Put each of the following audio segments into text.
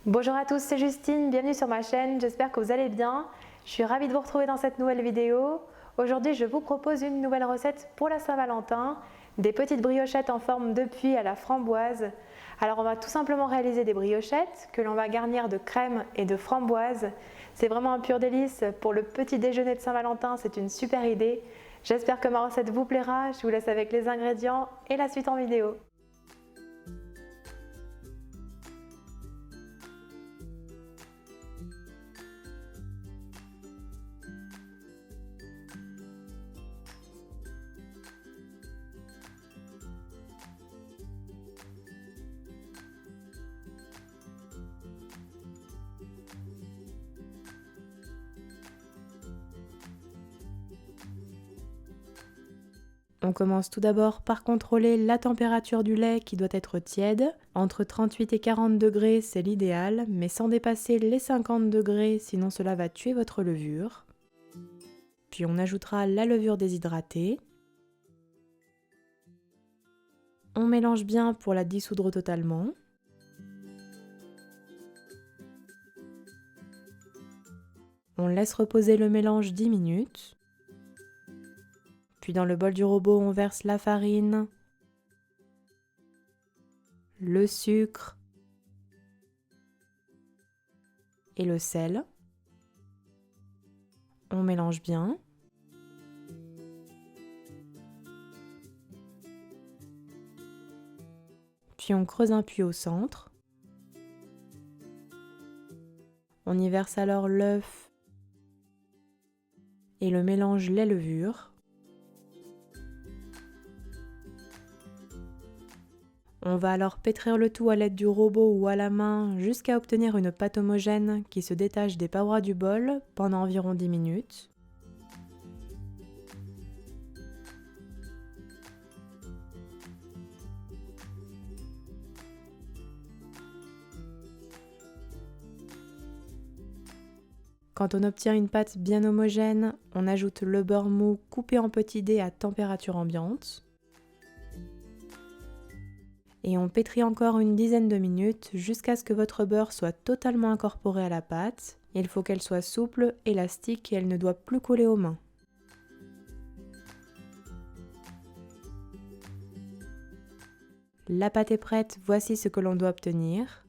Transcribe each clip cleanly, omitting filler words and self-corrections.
Bonjour à tous, c'est Justine, bienvenue sur ma chaîne, j'espère que vous allez bien. Je suis ravie de vous retrouver dans cette nouvelle vidéo. Aujourd'hui, je vous propose une nouvelle recette pour la Saint-Valentin, des petites briochettes en forme de puits à la framboise. Alors on va tout simplement réaliser des briochettes que l'on va garnir de crème et de framboise. C'est vraiment un pur délice pour le petit déjeuner de Saint-Valentin, c'est une super idée. J'espère que ma recette vous plaira, je vous laisse avec les ingrédients et la suite en vidéo. On commence tout d'abord par contrôler la température du lait qui doit être tiède. Entre 38 et 40 degrés, c'est l'idéal, mais sans dépasser les 50 degrés, sinon cela va tuer votre levure. Puis on ajoutera la levure déshydratée. On mélange bien pour la dissoudre totalement. On laisse reposer le mélange 10 minutes. Puis dans le bol du robot, on verse la farine, le sucre et le sel. On mélange bien. Puis on creuse un puits au centre. On y verse alors l'œuf et le mélange lait-levure. On va alors pétrir le tout à l'aide du robot ou à la main jusqu'à obtenir une pâte homogène qui se détache des parois du bol pendant environ 10 minutes. Quand on obtient une pâte bien homogène, on ajoute le beurre mou coupé en petits dés à température ambiante. Et on pétrit encore une dizaine de minutes jusqu'à ce que votre beurre soit totalement incorporé à la pâte. Il faut qu'elle soit souple, élastique et elle ne doit plus coller aux mains. La pâte est prête, voici ce que l'on doit obtenir.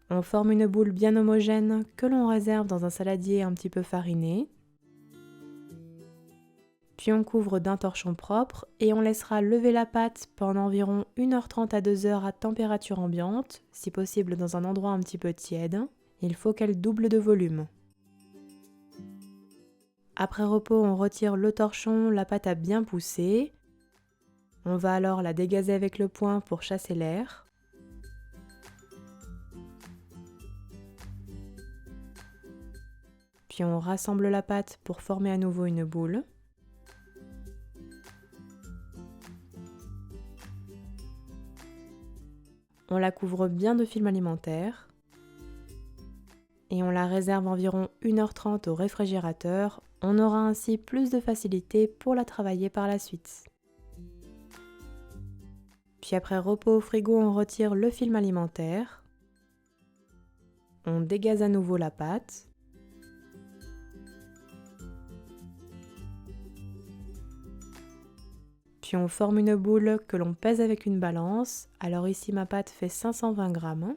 On forme une boule bien homogène que l'on réserve dans un saladier un petit peu fariné. Puis on couvre d'un torchon propre et on laissera lever la pâte pendant environ 1h30 à 2h à température ambiante, si possible dans un endroit un petit peu tiède. Il faut qu'elle double de volume. Après repos, on retire le torchon, la pâte a bien poussé. On va alors la dégazer avec le poing pour chasser l'air. Puis on rassemble la pâte pour former à nouveau une boule. On la couvre bien de film alimentaire et on la réserve environ 1h30 au réfrigérateur. On aura ainsi plus de facilité pour la travailler par la suite. Puis après repos au frigo, on retire le film alimentaire. On dégaze à nouveau la pâte. Puis on forme une boule que l'on pèse avec une balance. Alors ici ma pâte fait 520 grammes.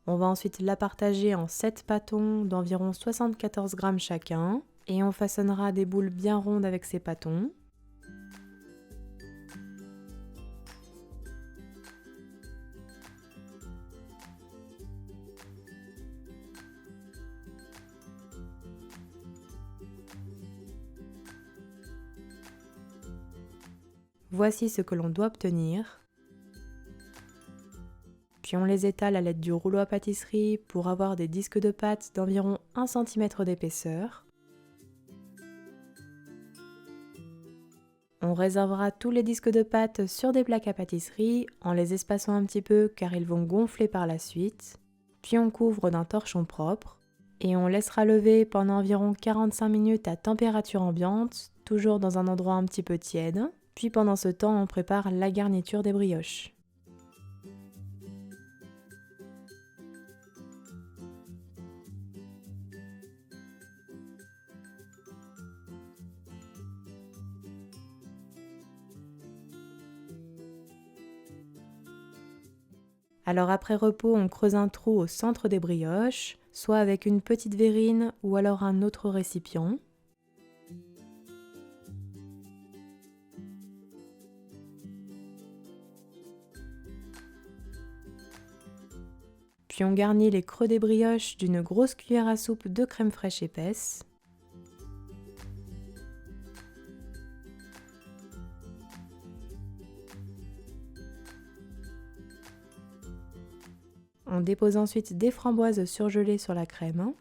On va ensuite la partager en 7 pâtons d'environ 74 grammes chacun. Et on façonnera des boules bien rondes avec ces pâtons. Voici ce que l'on doit obtenir. Puis on les étale à l'aide du rouleau à pâtisserie pour avoir des disques de pâte d'environ 1 cm d'épaisseur. On réservera tous les disques de pâte sur des plaques à pâtisserie en les espaçant un petit peu car ils vont gonfler par la suite. Puis on couvre d'un torchon propre et on laissera lever pendant environ 45 minutes à température ambiante, toujours dans un endroit un petit peu tiède. Puis pendant ce temps, on prépare la garniture des brioches. Alors après repos, on creuse un trou au centre des brioches, soit avec une petite verrine ou alors un autre récipient. Puis on garnit les creux des brioches d'une grosse cuillère à soupe de crème fraîche épaisse. On dépose ensuite des framboises surgelées sur la crème.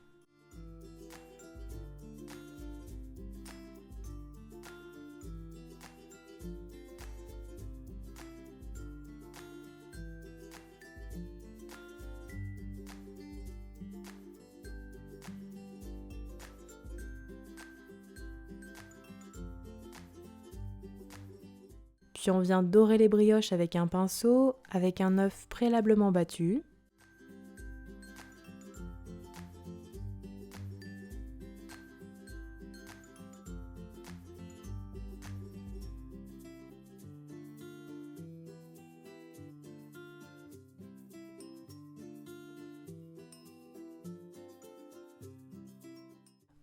Puis on vient dorer les brioches avec un pinceau, avec un œuf préalablement battu.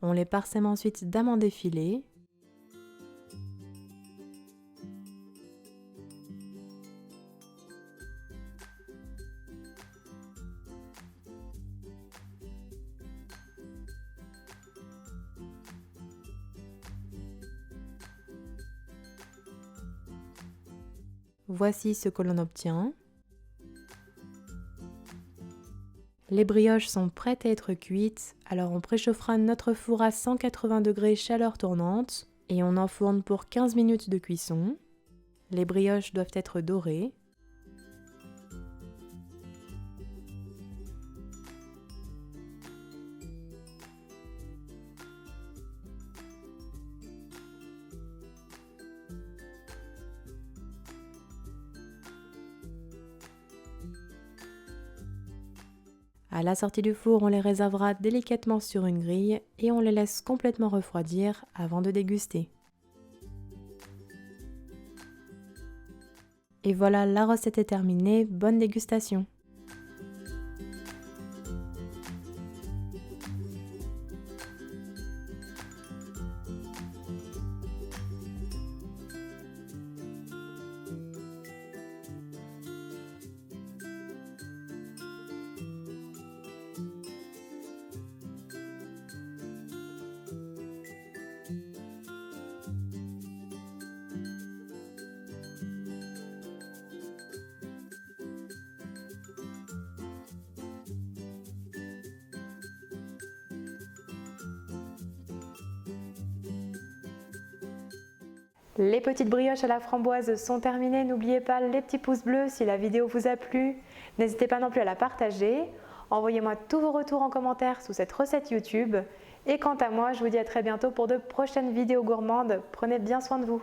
On les parsème ensuite d'amandes effilées. Voici ce que l'on obtient. Les brioches sont prêtes à être cuites, alors on préchauffera notre four à 180 degrés chaleur tournante et on enfourne pour 15 minutes de cuisson. Les brioches doivent être dorées. À la sortie du four, on les réservera délicatement sur une grille et on les laisse complètement refroidir avant de déguster. Et voilà, la recette est terminée, bonne dégustation! Les petites brioches à la framboise sont terminées. N'oubliez pas les petits pouces bleus si la vidéo vous a plu. N'hésitez pas non plus à la partager. Envoyez-moi tous vos retours en commentaire sous cette recette YouTube. Et quant à moi, je vous dis à très bientôt pour de prochaines vidéos gourmandes. Prenez bien soin de vous.